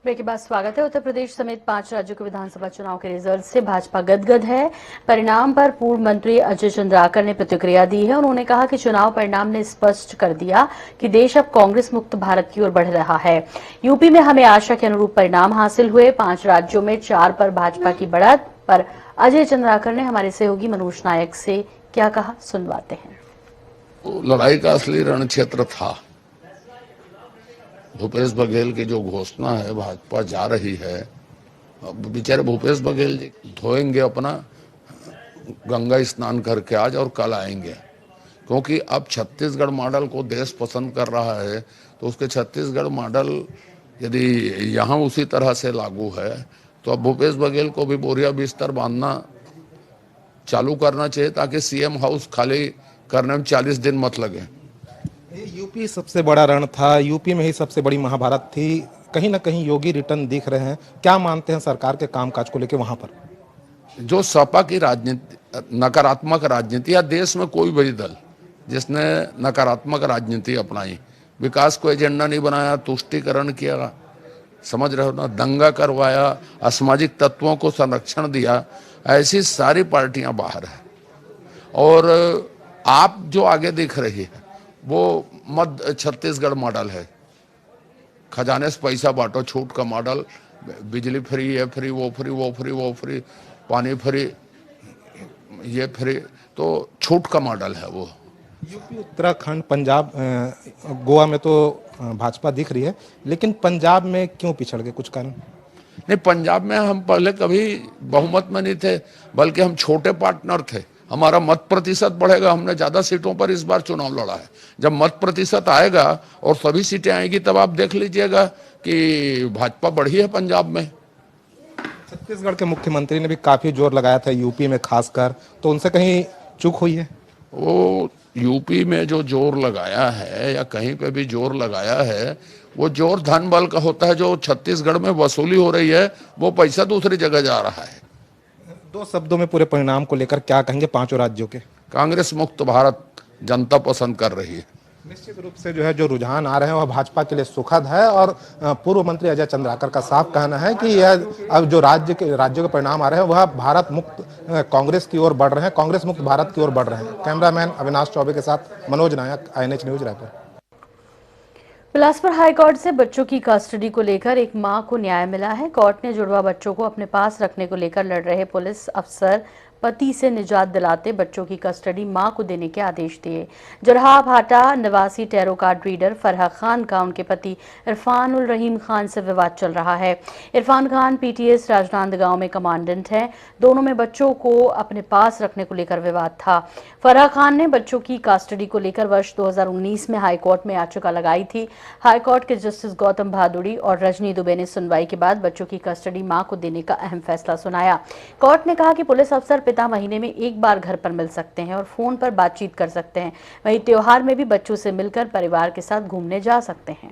Break के बाद स्वागत है। उत्तर प्रदेश समेत 5 राज्यों के विधानसभा चुनाव के रिजल्ट से भाजपा गदगद है। परिणाम पर पूर्व मंत्री अजय चंद्राकर ने प्रतिक्रिया दी है। उन्होंने कहा कि चुनाव परिणाम ने स्पष्ट कर दिया कि देश अब कांग्रेस मुक्त भारत की ओर बढ़ रहा है। यूपी में हमें आशा के अनुरूप परिणाम हासिल हुए। 5 राज्यों में 4 पर भाजपा की बढ़त। पर अजय चंद्राकर ने हमारे सहयोगी मनोज नायक से क्या कहा, सुनवाते हैं। लड़ाई का असली रण क्षेत्र था। भूपेश बघेल की जो घोषणा है, भाजपा जा रही है। अब बेचारे भूपेश बघेल जी धोएंगे अपना गंगा स्नान करके आज और कल आएंगे, क्योंकि अब छत्तीसगढ़ मॉडल को देश पसंद कर रहा है। तो उसके छत्तीसगढ़ मॉडल यदि यहाँ उसी तरह से लागू है तो अब भूपेश बघेल को भी बोरिया बिस्तर बांधना चालू करना चाहिए, ताकि सीएम हाउस खाली करने में 40 दिन मत लगे। यूपी सबसे बड़ा रण था, यूपी में ही सबसे बड़ी महाभारत थी। कहीं ना कहीं योगी रिटर्न दिख रहे हैं। क्या मानते हैं सरकार के कामकाज को लेकर वहां पर? जो सपा की राजनीति, नकारात्मक राजनीति, या देश में कोई भी दल जिसने नकारात्मक राजनीति अपनाई, विकास को एजेंडा नहीं बनाया, तुष्टीकरण किया, समझ रहे हो ना, दंगा करवाया, असामाजिक तत्वों को संरक्षण दिया, ऐसी सारी पार्टियां बाहर है। और आप जो आगे दिख रही है वो मध्य छत्तीसगढ़ मॉडल है। खजाने से पैसा बांटो छूट का मॉडल। बिजली फ्री, ये फ्री, वो फ्री, वो फ्री, वो फ्री, पानी फ्री, ये फ्री, तो छूट का मॉडल है वो। यूपी, उत्तराखंड, पंजाब, गोवा में तो भाजपा दिख रही है, लेकिन पंजाब में क्यों पिछड़ गए? कुछ कारण? नहीं, पंजाब में हम पहले कभी बहुमत में नहीं थे, बल्कि हम छोटे पार्टनर थे। हमारा मत प्रतिशत बढ़ेगा, हमने ज्यादा सीटों पर इस बार चुनाव लड़ा है। जब मत प्रतिशत आएगा और सभी सीटें आएगी तब आप देख लीजिएगा कि भाजपा बढ़ी है पंजाब में। छत्तीसगढ़ के मुख्यमंत्री ने भी काफी जोर लगाया था यूपी में खासकर, तो उनसे कहीं चूक हुई है? वो यूपी में जो जोर लगाया है या कहीं पे भी जोर लगाया है, वो जोर धन बल का होता है। जो छत्तीसगढ़ में वसूली हो रही है वो पैसा दूसरी जगह जा रहा है। 2 शब्दों में पूरे परिणाम को लेकर क्या कहेंगे पांचों राज्यों के? कांग्रेस मुक्त भारत जनता पसंद कर रही है। निश्चित रूप से जो रुझान आ रहे हैं वह भाजपा के लिए सुखद है। और पूर्व मंत्री अजय चंद्राकर का साफ कहना है कि यह अब जो राज्यों के परिणाम आ रहे हैं वह भारत मुक्त कांग्रेस की ओर बढ़ रहे हैं, कांग्रेस मुक्त भारत की ओर बढ़ रहे हैं। कैमरामैन अविनाश चौबे के साथ मनोज नायक, INH news, Raipur. Bilaspur high court से बच्चों की कस्टडी को लेकर एक मां को न्याय मिला है। कोर्ट ने जुड़वा बच्चों को अपने पास रखने को लेकर लड़ रहे पुलिस अफसर पति से निजात दिलाते बच्चों की कस्टडी मां को देने के आदेश दिए। जरहा भाटा निवासी tarot card reader Farha Khan का उनके पति इरफान उल रहीम खान से विवाद चल रहा है। इरफान खान PTS राजनांदगांव में कमांडेंट हैं। दोनों में बच्चों को अपने पास रखने को लेकर विवाद था। फरहा खान ने बच्चों की कस्टडी को लेकर वर्ष 2019 में हाईकोर्ट में याचिका लगाई थी। हाईकोर्ट के जस्टिस गौतम भादुड़ी और रजनी दुबे ने सुनवाई के बाद बच्चों की कस्टडी मां को देने का अहम फैसला सुनाया। कोर्ट ने कहा कि पुलिस अफसर पिता महीने में एक बार घर पर मिल सकते हैं और फोन पर बातचीत कर सकते हैं। वहीं त्योहार में भी बच्चों से मिलकर परिवार के साथ घूमने जा सकते हैं।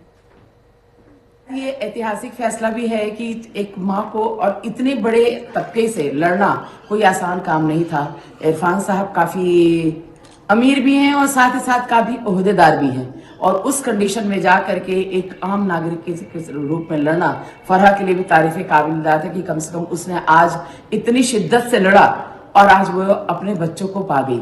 ये ऐतिहासिक फैसला भी है कि एक माँ को और इतने बड़े तबके से लड़ना कोई आसान काम नहीं था। इरफान साहब काफी अमीर भी हैं और साथ ही साथ काफी ओहदेदार भी हैं, और उस कंडीशन में जा करके एक आम नागरिक के रूप में लड़ना फरहा के लिए भी तारीफ काबिल था कि कम से कम उसने आज इतनी शिद्दत से लड़ा और आज वो अपने बच्चों को पा गई।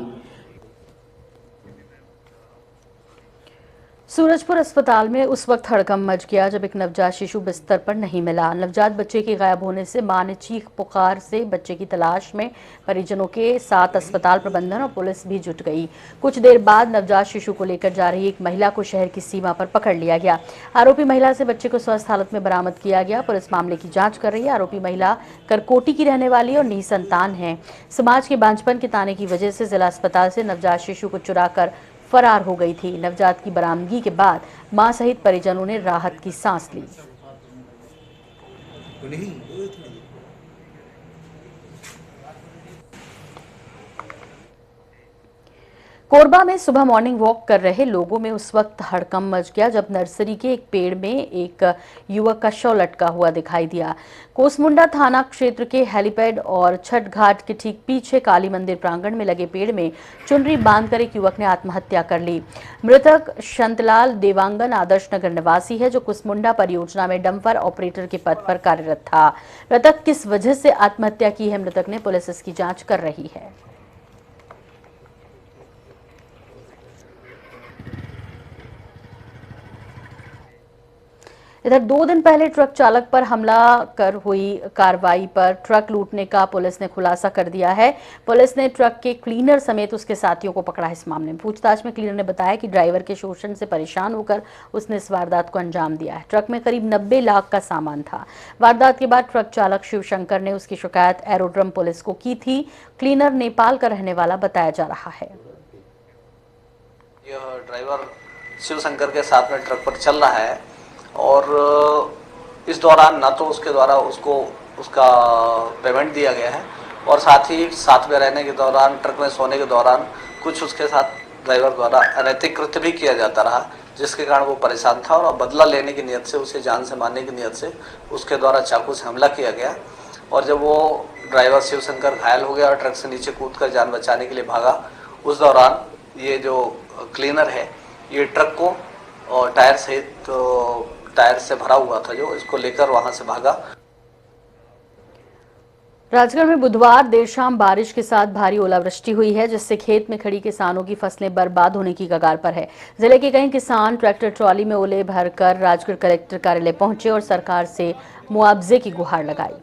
सूरजपुर अस्पताल में उस वक्त हड़कंप मच गया जब एक नवजात शिशु बिस्तर पर नहीं मिला। नवजात बच्चे के गायब होने से मां ने चीख पुकार से बच्चे की तलाश में परिजनों के साथ अस्पताल प्रबंधन और पुलिस भी जुट गई। कुछ देर बाद नवजात शिशु को लेकर जा रही एक महिला को शहर की सीमा पर पकड़ लिया गया। आरोपी महिला से बच्चे को स्वस्थ हालत में बरामद किया गया। पुलिस मामले की जांच कर रही है। आरोपी महिला करकोटी की रहने वाली और निसंतान है। समाज के बांझपन के ताने की वजह से जिला अस्पताल से नवजात शिशु को चुराकर फरार हो गई थी। नवजात की बरामदगी के बाद मां सहित परिजनों ने राहत की सांस ली। कोरबा में सुबह मॉर्निंग वॉक कर रहे लोगों में उस वक्त हड़कंप मच गया जब नर्सरी के एक पेड़ में एक युवक का शव लटका हुआ दिखाई दिया। कोसमुंडा थाना क्षेत्र के हेलीपैड और छठ घाट के ठीक पीछे काली मंदिर प्रांगण में लगे पेड़ में चुनरी बांधकर एक युवक ने आत्महत्या कर ली। मृतक शंतलाल देवांगन आदर्श नगर निवासी है, जो कुसमुंडा परियोजना में डंपर ऑपरेटर के पद पर कार्यरत था। मृतक किस वजह से आत्महत्या की है मृतक ने, पुलिस इसकी जांच कर रही है। इधर 2 दिन पहले ट्रक चालक पर हमला कर हुई कार्रवाई पर ट्रक लूटने का पुलिस ने खुलासा कर दिया है। पुलिस ने ट्रक के क्लीनर समेत उसके साथियों को पकड़ा। इस मामले में पूछताछ में क्लीनर ने बताया कि ड्राइवर के शोषण से परेशान होकर उसने इस वारदात को अंजाम दिया है। ट्रक में करीब 90 लाख का सामान था। वारदात के बाद ट्रक चालक शिवशंकर ने उसकी शिकायत एरोड्रम पुलिस को की थी। क्लीनर नेपाल का रहने वाला बताया जा रहा है। यह ड्राइवर शिवशंकर के साथ में ट्रक पर चल रहा है और इस दौरान ना तो उसके द्वारा उसको उसका पेमेंट दिया गया है और साथ ही साथ में रहने के दौरान ट्रक में सोने के दौरान कुछ उसके साथ ड्राइवर द्वारा अनैतिक कृत्य भी किया जाता रहा, जिसके कारण वो परेशान था और बदला लेने की नियत से, उसे जान से मारने की नियत से उसके द्वारा चाकू से हमला किया गया। और जब वो ड्राइवर शिवशंकर घायल हो गया और ट्रक से नीचे कूदकर जान बचाने के लिए भागा, उस दौरान ये जो क्लीनर है ये ट्रक को और टायर सहित टायर से भरा हुआ था जो इसको लेकर वहां से भागा। राजगढ़ में बुधवार देर शाम बारिश के साथ भारी ओलावृष्टि हुई है, जिससे खेत में खड़ी किसानों की फसलें बर्बाद होने की कगार पर है। जिले के कई किसान ट्रैक्टर ट्रॉली में ओले भरकर राजगढ़ कलेक्टर कार्यालय पहुंचे और सरकार से मुआवजे की गुहार लगाई।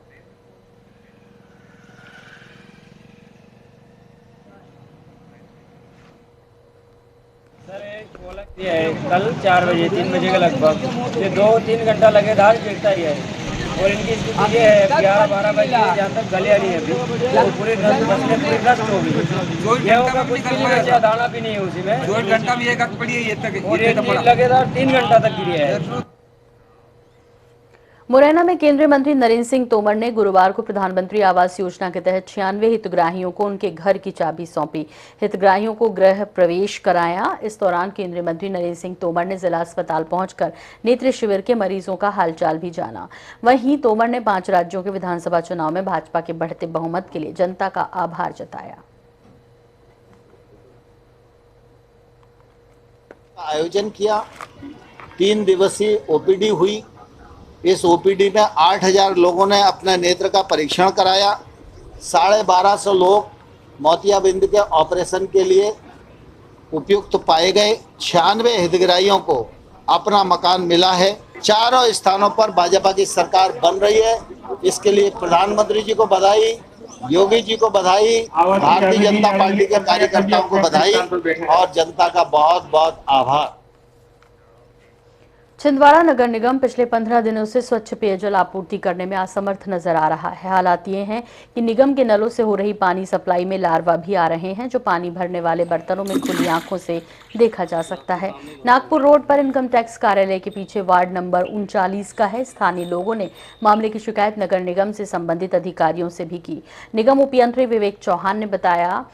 कल 4 बजे 3 बजे के लगभग ये 2-3 घंटा लगे धार गिरता ही है और इनकी स्थिति ये है 11-12 बजे जहाँ तक गलिया नहीं है अभी तो पूरी फसलें पूरी नष्ट हो गई। गेहूँ का कुछ भी नहीं बचा, दाना भी नहीं है उसी में। 2 घंटा भी एक पड़ी है ये तक और ये लगे था 3 घंटा तक गिरी है। मुरैना में केंद्रीय मंत्री नरेंद्र सिंह तोमर ने गुरुवार को प्रधानमंत्री आवास योजना के तहत 96 हितग्राहियों को उनके घर की चाबी सौंपी। हितग्राहियों को गृह प्रवेश कराया। इस दौरान केंद्रीय मंत्री नरेंद्र सिंह तोमर ने जिला अस्पताल पहुंचकर नेत्र शिविर के मरीजों का हालचाल भी जाना। वहीं तोमर ने 5 राज्यों के विधानसभा चुनाव में भाजपा के बढ़ते बहुमत के लिए जनता का आभार जताया। आयोजन किया, 3 दिवसीय ओपीडी हुई। इस ओपीडी में 8000 लोगों ने अपने नेत्र का परीक्षण कराया। 1250 लोग मोतियाबिंद के ऑपरेशन के लिए उपयुक्त पाए गए। 96 हितग्राहियों को अपना मकान मिला है। चारों स्थानों पर भाजपा की सरकार बन रही है। इसके लिए प्रधानमंत्री जी को बधाई, योगी जी को बधाई, भारतीय जनता पार्टी के कार्यकर्ताओं को बधाई और जनता का बहुत बहुत आभार। छिंदवाड़ा नगर निगम पिछले 15 दिनों से स्वच्छ पेयजल आपूर्ति करने में असमर्थ नजर आ रहा है। हालात ये हैं कि निगम के नलों से हो रही पानी सप्लाई में लार्वा भी आ रहे हैं, जो पानी भरने वाले बर्तनों में खुली आंखों से देखा जा सकता है। नागपुर रोड पर इनकम टैक्स कार्यालय के पीछे वार्ड नंबर 39 का है। स्थानीय लोगों ने मामले की शिकायत नगर निगम से संबंधित अधिकारियों से भी की। निगम उपयंत्री विवेक चौहान ने बताया,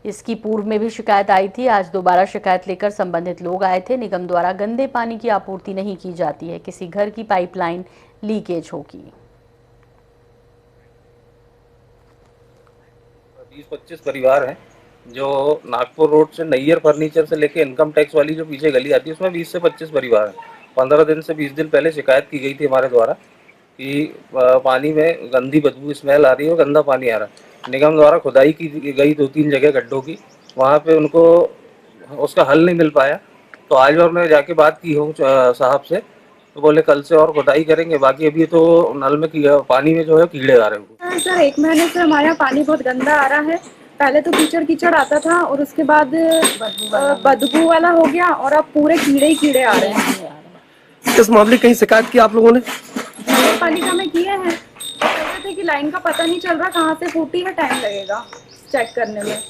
इसकी पूर्व में भी शिकायत आई थी। आज दोबारा शिकायत लेकर संबंधित लोग आए थे। निगम द्वारा गंदे पानी की आपूर्ति नहीं की जाती है, किसी घर की पाइपलाइन लीकेज होगी। 20-25 परिवार हैं जो नागपुर रोड से नैयर फर्नीचर से लेके इनकम टैक्स वाली जो पीछे गली आती है उसमें 20 से 25 परिवार हैं। 15 दिन से 20 दिन पहले शिकायत की गई थी हमारे द्वारा कि पानी में गंदी बदबू स्मेल आ रही है और गंदा पानी आ रहा है। निगम द्वारा खुदाई की गई 2-3 जगह गड्ढों की, वहाँ पे उनको उसका हल नहीं मिल पाया। तो आज और मैं जाके बात की हूँ साहब से, तो बोले कल से और खुदाई करेंगे। बाकी अभी तो नल में पानी में जो है कीड़े आ रहे हैं। सर 1 महीने से हमारे यहाँ पानी बहुत गंदा आ रहा है। पहले तो कीचड़ कीचड़ आता था और उसके बाद बदबू वाला हो गया और अब पूरे कीड़े ही कीड़े आ रहे हैं। इस मामले कहीं शिकायत की आप लोगों ने? नगर पालिका में किए हैं, कहते थे कि लाइन का पता नहीं चल रहा कहाँ से फूटी है, टाइम लगेगा चेक करने में।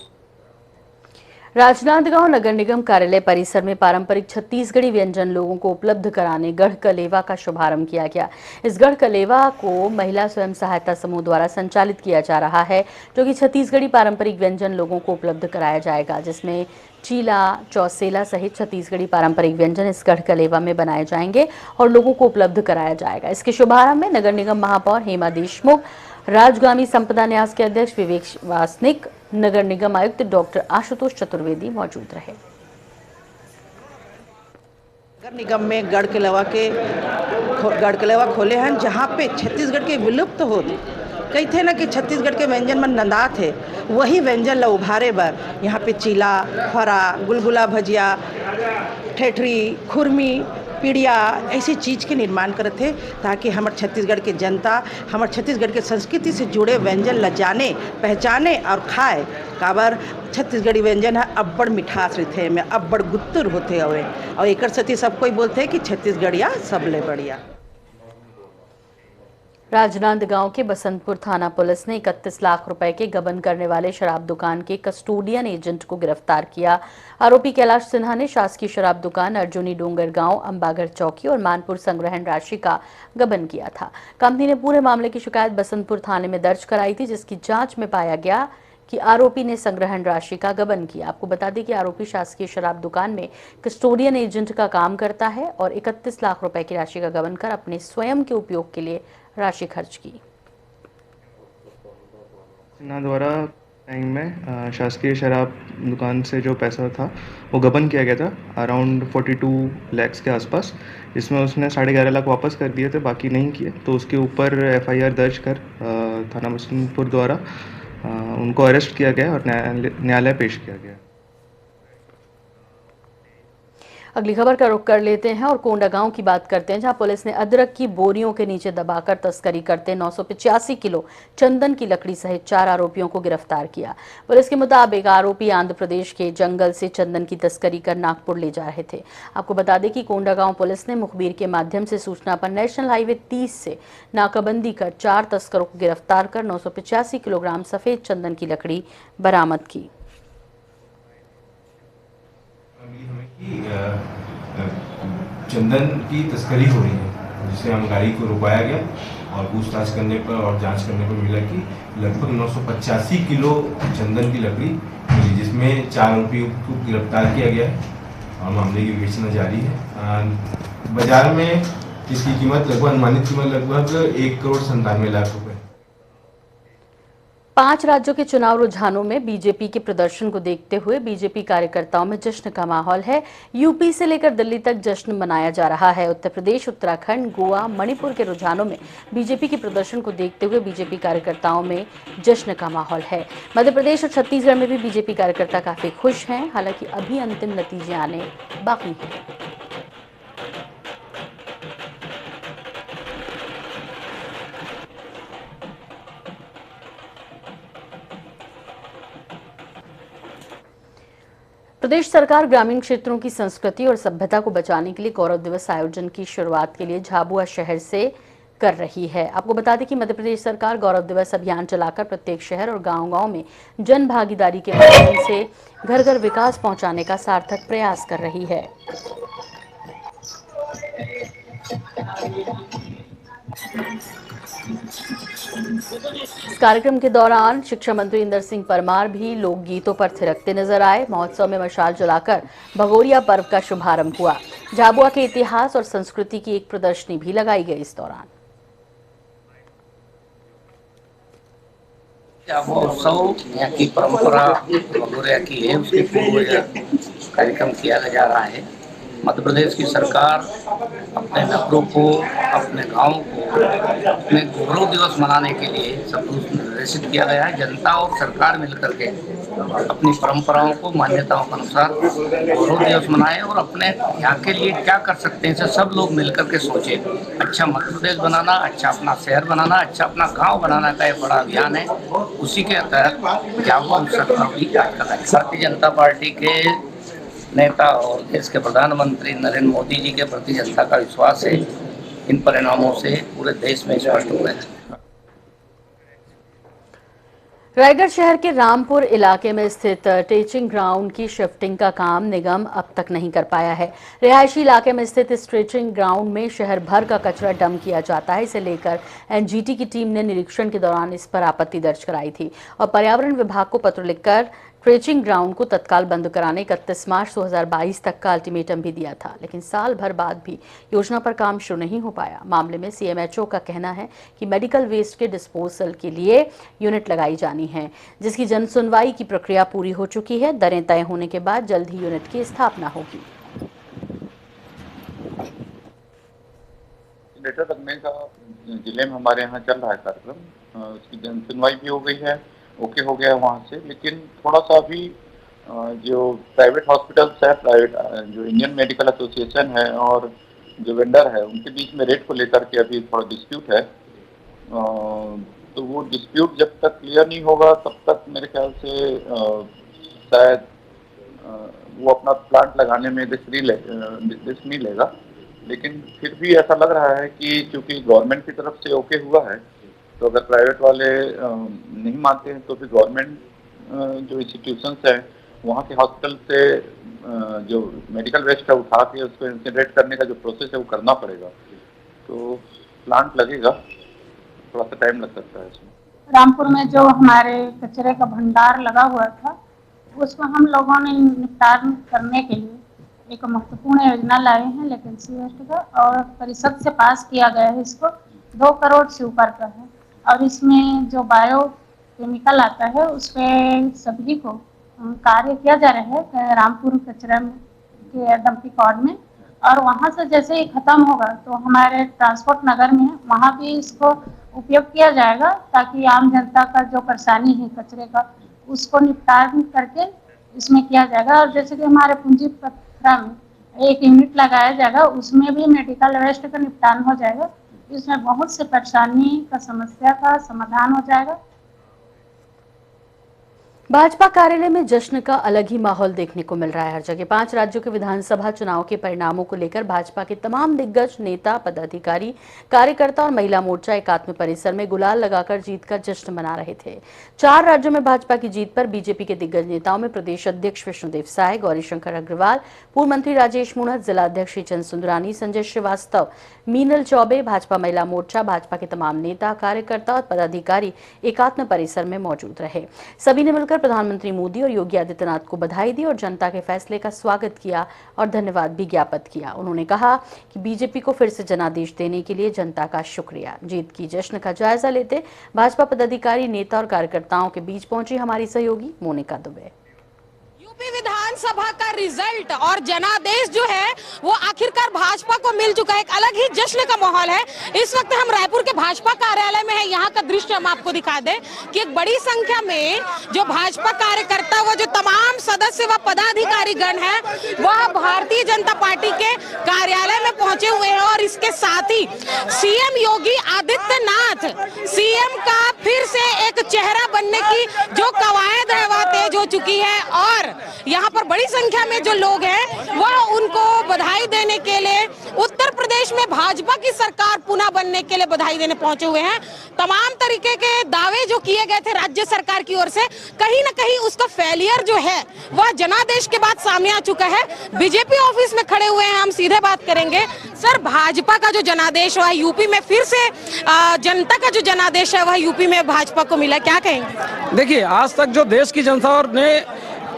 राजनांदगांव नगर निगम कार्यालय परिसर में पारंपरिक छत्तीसगढ़ी व्यंजन लोगों को उपलब्ध कराने गढ़ कलेवा का शुभारंभ किया गया। इस गढ़ कलेवा को महिला स्वयं सहायता समूह द्वारा संचालित किया जा रहा है, जो कि छत्तीसगढ़ी पारंपरिक व्यंजन लोगों को उपलब्ध कराया जाएगा, जिसमें चीला, चौसेला सहित छत्तीसगढ़ी पारंपरिक व्यंजन इस गढ़ कलेवा में बनाए जाएंगे और लोगों को उपलब्ध कराया जाएगा। इसके शुभारंभ में नगर निगम महापौर हेमा देशमुख, राजगामी संपदा न्यास के अध्यक्ष विवेक वासनिक, नगर निगम आयुक्त डॉक्टर आशुतोष चतुर्वेदी मौजूद रहे। नगर निगम में गढ़ कलेवा खोले हैं, जहाँ पे छत्तीसगढ़ के विलुप्त होते कई थे ना कि छत्तीसगढ़ के व्यंजन मन नंदा थे, वही व्यंजन ला उभारे बर यहाँ पे चीला, फरा, गुलगुला भजिया, ठेठरी, खुरमी, पीड़िया ऐसी चीज़ के निर्माण करते थे, ताकि हमारे छत्तीसगढ़ के जनता हमारे छत्तीसगढ़ के संस्कृति से जुड़े व्यंजन ला जाने, पहचाने और खाए। काबर छत्तीसगढ़ी व्यंजन है अब्बड़ मिठास रहते हैं, में अब्बड़ गुत्तुर होते हवे और एक सती सब कोई बोलते हैं कि छत्तीसगढ़िया सबले बढ़िया। राजनांदगांव के बसंतपुर थाना पुलिस ने 31 लाख रुपए के गबन करने वाले शराब दुकान के कस्टोडियन एजेंट को गिरफ्तार किया। आरोपी कैलाश सिन्हा ने शासकीय शराब दुकान अर्जुनी डोंगर गांव, अंबागढ़ चौकी और मानपुर संग्रहण राशि का गबन किया था। कंपनी ने पूरे मामले की शिकायत बसंतपुर थाने में दर्ज कराई थी, जिसकी जांच में पाया गया कि आरोपी ने संग्रहण राशि का गबन किया। आपको बता दें कि आरोपी शासकीय शराब दुकान में कस्टोडियन एजेंट का काम करता है और 31 लाख रुपए की राशि का गबन कर अपने स्वयं के उपयोग के लिए राशि खर्च की। सिन्हा द्वारा टाइम में शासकीय शराब दुकान से जो पैसा था वो गबन किया गया था, अराउंड 42 लाख के आसपास। इसमें उसने 11.5 लाख वापस कर दिए थे, बाकी नहीं किए। तो उसके ऊपर FIR दर्ज कर थाना बसंतपुर द्वारा उनको अरेस्ट किया गया और न्यायालय पेश किया गया। अगली खबर का रुख कर लेते हैं और कोंडागांव की बात करते हैं, जहां पुलिस ने अदरक की बोरियों के नीचे दबाकर तस्करी करते 985 किलो चंदन की लकड़ी सहित 4 आरोपियों को गिरफ्तार किया। पुलिस के मुताबिक आरोपी आंध्र प्रदेश के जंगल से चंदन की तस्करी कर नागपुर ले जा रहे थे। आपको बता दें कि कोंडागांव पुलिस ने मुखबिर के माध्यम से सूचना पर नेशनल हाईवे 30 से नाकाबंदी कर 4 तस्करों को गिरफ्तार कर 985 किलोग्राम सफेद चंदन की लकड़ी बरामद की। चंदन की तस्करी हो रही है, जिसे हम गाड़ी को रुकवाया गया और पूछताछ करने पर और जांच करने पर मिला कि लगभग 985 किलो चंदन की लकड़ी मिली, जिसमें 4 आरोपियों को गिरफ्तार किया गया है और मामले की विवेचना जारी है। बाजार में इसकी कीमत लगभग अनुमानित कीमत लगभग 1,97 लाख रुपए। 5 राज्यों के चुनाव रुझानों में बीजेपी के प्रदर्शन को देखते हुए बीजेपी कार्यकर्ताओं में जश्न का माहौल है। यूपी से लेकर दिल्ली तक जश्न मनाया जा रहा है। उत्तर प्रदेश, उत्तराखंड, गोवा, मणिपुर के रुझानों में बीजेपी के प्रदर्शन को देखते हुए बीजेपी कार्यकर्ताओं में जश्न का माहौल है। मध्य प्रदेश और छत्तीसगढ़ में भी बीजेपी कार्यकर्ता काफी खुश हैं, हालांकि अभी अंतिम नतीजे आने बाकी हैं। प्रदेश सरकार ग्रामीण क्षेत्रों की संस्कृति और सभ्यता को बचाने के लिए गौरव दिवस आयोजन की शुरुआत के लिए झाबुआ शहर से कर रही है। आपको बता दें कि मध्य प्रदेश सरकार गौरव दिवस अभियान चलाकर प्रत्येक शहर और गांव-गांव में जन भागीदारी के माध्यम से घर घर विकास पहुंचाने का सार्थक प्रयास कर रही है। इस कार्यक्रम के दौरान शिक्षा मंत्री इंदर सिंह परमार भी लोकगीतों पर थिरकते नजर आए। महोत्सव में मशाल जलाकर भगोरिया पर्व का शुभारंभ हुआ। झाबुआ के इतिहास और संस्कृति की एक प्रदर्शनी भी लगाई गई। इस दौरान झाबुआ उत्सव यहाँ की परंपरा भगोरिया की है, उसके पूर्व कार्यक्रम किया जा रहा है। मध्य प्रदेश की सरकार अपने नगरों को, अपने गाँव को अपने गौरव दिवस मनाने के लिए सब कुछ निर्देशित किया गया है। जनता और सरकार मिलकर के अपनी परंपराओं को मान्यताओं के अनुसार गौरव दिवस मनाएं और अपने यहाँ के लिए क्या कर सकते हैं इसे सब लोग मिलकर के सोचें। अच्छा मध्य प्रदेश बनाना, अच्छा अपना शहर बनाना, अच्छा अपना गाँव बनाना का एक बड़ा अभियान है। उसी के तहत झाबुआ उत्सव का भी आज का भारतीय जनता पार्टी के नेता और देश के प्रधानमंत्री नरेंद्र मोदी जी के प्रति जनता का विश्वास है। इन परिणामों से पूरे देश में स्पष्ट हुआ है। रायगढ़ शहर के रामपुर इलाके में स्थित टीचिंग ग्राउंड की शिफ्टिंग का काम निगम अब तक नहीं कर पाया है। रिहायशी इलाके में स्थित इस टीचिंग ग्राउंड में शहर भर का कचरा डंप किया जाता है। इसे लेकर एनजीटी की टीम ने निरीक्षण के दौरान इस पर आपत्ति दर्ज कराई थी और पर्यावरण विभाग को पत्र लिखकर ट्रेचिंग ग्राउंड को तत्काल बंद कराने 31 मार्च 2022 तक का अल्टीमेटम भी दिया था, लेकिन साल भर बाद भी योजना पर काम शुरू नहीं हो पाया। मामले में सीएमएचओ का कहना है कि मेडिकल वेस्ट के डिस्पोजल के लिए यूनिट लगाई जानी है, जिसकी जन सुनवाई की प्रक्रिया पूरी हो चुकी है। दरें तय होने के बाद जल्द ही यूनिट की स्थापना होगी। लेटर लगने का जिले में हमारे यहाँ चल रहा है कार्यक्रम, उसकी जन सुनवाई भी हो गई है, ओके हो गया है वहाँ से, लेकिन थोड़ा सा अभी जो प्राइवेट हॉस्पिटल्स है, प्राइवेट जो इंडियन मेडिकल एसोसिएशन है और जो वेंडर है उनके बीच में रेट को लेकर के अभी थोड़ा डिस्प्यूट है। तो वो डिस्प्यूट जब तक क्लियर नहीं होगा तब तक मेरे ख्याल से शायद वो अपना प्लांट लगाने में रिस्क नहीं लेगा। लेकिन फिर भी ऐसा लग रहा है कि चूंकि गवर्नमेंट की तरफ से ओके हुआ है, तो अगर प्राइवेट वाले नहीं मानते हैं तो फिर गवर्नमेंट जो इंस्टीट्यूशंस हैं वहाँ के हॉस्पिटल से जो मेडिकल वेस्ट है उठा के उसको इंसिनरेट करने का जो प्रोसेस है वो करना पड़ेगा। तो प्लांट लगेगा, थोड़ा सा टाइम लग सकता है इसमें। रामपुर में जो हमारे कचरे का भंडार लगा हुआ था उसको हम लोगों ने निपटान करने के लिए एक महत्वपूर्ण योजना लाए हैं, लेकिन सीवेस्ट का, और परिषद से पास किया गया है। इसको 2 करोड़ से ऊपर का है और इसमें जो बायो केमिकल आता है उस पर सभी को कार्य किया जा रहा है रामपुर कचरा के डंपिंग यार्ड में। और वहाँ से जैसे ही खत्म होगा तो हमारे ट्रांसपोर्ट नगर में है, वहाँ भी इसको उपयोग किया जाएगा ताकि आम जनता का जो परेशानी है कचरे का उसको निपटान करके इसमें किया जाएगा। और जैसे कि हमारे पूंजी पत्रा में एक यूनिट लगाया जाएगा, उसमें भी मेडिकल वेस्ट का निपटान हो जाएगा। इसमें बहुत से परेशानी का समस्या का समाधान हो जाएगा। भाजपा कार्यालय में जश्न का अलग ही माहौल देखने को मिल रहा है। हर जगह 5 राज्यों के विधानसभा चुनाव के परिणामों को लेकर भाजपा के तमाम दिग्गज नेता, पदाधिकारी, कार्यकर्ता और महिला मोर्चा एकात्म परिसर में गुलाल लगाकर जीत का जश्न मना रहे थे। 4 राज्यों में भाजपा की जीत पर बीजेपी के दिग्गज नेताओं में प्रदेश अध्यक्ष विष्णुदेव साय, गौरीशंकर अग्रवाल, पूर्व मंत्री राजेश मूणत, जिला अध्यक्ष श्रीचंद सुंदरानी, संजय श्रीवास्तव, मीनल चौबे, भाजपा महिला मोर्चा, भाजपा के तमाम नेता, कार्यकर्ता और पदाधिकारी एकात्म परिसर में मौजूद रहे। सभी ने मिलकर प्रधानमंत्री मोदी और योगी आदित्यनाथ को बधाई दी और जनता के फैसले का स्वागत किया और धन्यवाद भी ज्ञापित किया। उन्होंने कहा कि बीजेपी को फिर से जनादेश देने के लिए जनता का शुक्रिया। जीत की जश्न का जायजा लेते भाजपा पदाधिकारी, नेता और कार्यकर्ताओं के बीच पहुंची हमारी सहयोगी मोनिका दुबे। यूपी विधानसभा का रिजल्ट और जनादेश जो है वो आखिरकार भाजपा को मिल चुका है। एक अलग ही जश्न का माहौल है। इस वक्त हम रायपुर के भाजपा कार्यालय में है। यहाँ का दृश्य हम आपको दिखा दें कि एक बड़ी संख्या में जो भाजपा कार्यकर्ता व जो तमाम सदस्य व पदाधिकारी गण है वह भारतीय जनता पार्टी के कार्यालय में पहुंचे हुए हैं। और इसके साथ ही सीएम योगी आदित्यनाथ, सीएम का फिर से एक चेहरा बनने की जो कवायद है वह तेज हो चुकी है और यहाँ पर बड़ी संख्या में जो लोग हैं वह उनको बधाई देने के लिए उत्तर प्रदेश में भाजपा की सरकार पुनः बनने के लिए बधाई देने पहुंचे हुए हैं। तमाम तरीके के दावे जो किए गए थे राज्य सरकार की ओर से, कहीं ना कहीं उसका फेलियर जो है वह जनादेश के बाद सामने आ चुका है। बीजेपी ऑफिस में खड़े हुए हैं, हम सीधे बात करेंगे। सर, भाजपा का जो जनादेश हुआ यूपी में, फिर से जनता का जो जनादेश है वह यूपी में भाजपा को मिला, क्या कहेंगे? देखिए, आज तक जो देश की जनता ने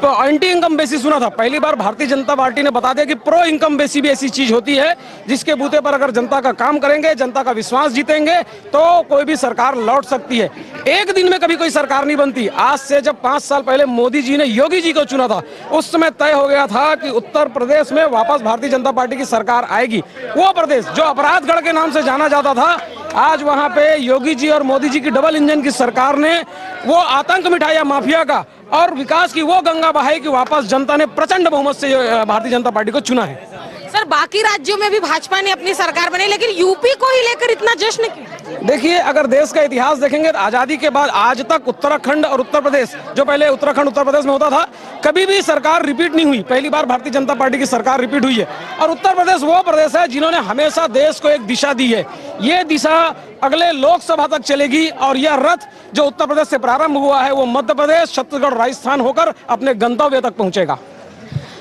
एंटी इनकम बेसिस सुना था, पहली बार भारतीय जनता पार्टी ने बता दिया कि प्रो इनकम बेसिस भी ऐसी चीज होती है जिसके बूते पर अगर जनता का काम करेंगे, जनता का विश्वास जीतेंगे तो कोई भी सरकार लौट सकती है। एक दिन में कभी कोई सरकार नहीं बनती। आज से जब 5 साल पहले मोदी जी ने योगी जी को चुना था उस समय तय हो गया था कि उत्तर प्रदेश में वापस भारतीय जनता पार्टी की सरकार आएगी। वो प्रदेश जो अपराधगढ़ के नाम से जाना जाता था, आज वहां पे योगी जी और मोदी जी की डबल इंजन की सरकार ने वो आतंक मिटाया माफिया का और विकास की वो गंगा बहाई कि वापस जनता ने प्रचंड बहुमत से भारतीय जनता पार्टी को चुना है। सर बाकी राज्यों में भी भाजपा ने अपनी सरकार बनाई, लेकिन यूपी को ही लेकर इतना जश्न क्यों? देखिए, अगर देश का इतिहास देखेंगे तो आजादी के बाद आज तक उत्तराखंड और उत्तर प्रदेश, जो पहले उत्तराखंड उत्तर प्रदेश में होता था, कभी भी सरकार रिपीट नहीं हुई। पहली बार भारतीय जनता पार्टी की सरकार रिपीट हुई है। और उत्तर प्रदेश वो प्रदेश है जिन्होंने हमेशा देश को एक दिशा दी है। ये दिशा अगले लोकसभा तक चलेगी और यह रथ जो उत्तर प्रदेश से प्रारंभ हुआ है वो मध्य प्रदेश, छत्तीसगढ़, राजस्थान होकर अपने गंतव्य तक पहुंचेगा।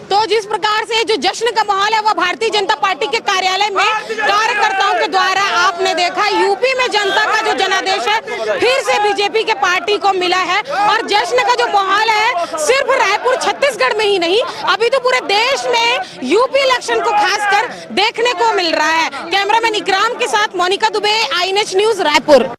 तो जिस प्रकार से जो जश्न का माहौल है वो भारतीय जनता पार्टी के कार्यालय में कार्यकर्ताओं के द्वारा आपने देखा। यूपी में जनता का जो जनादेश है फिर से बीजेपी के पार्टी को मिला है और जश्न का जो माहौल है सिर्फ रायपुर छत्तीसगढ़ में ही नहीं, अभी तो पूरे देश में यूपी इलेक्शन को खासकर देखने को मिल रहा है। कैमरामैन इकराम के साथ मोनिका दुबे, INH न्यूज, रायपुर।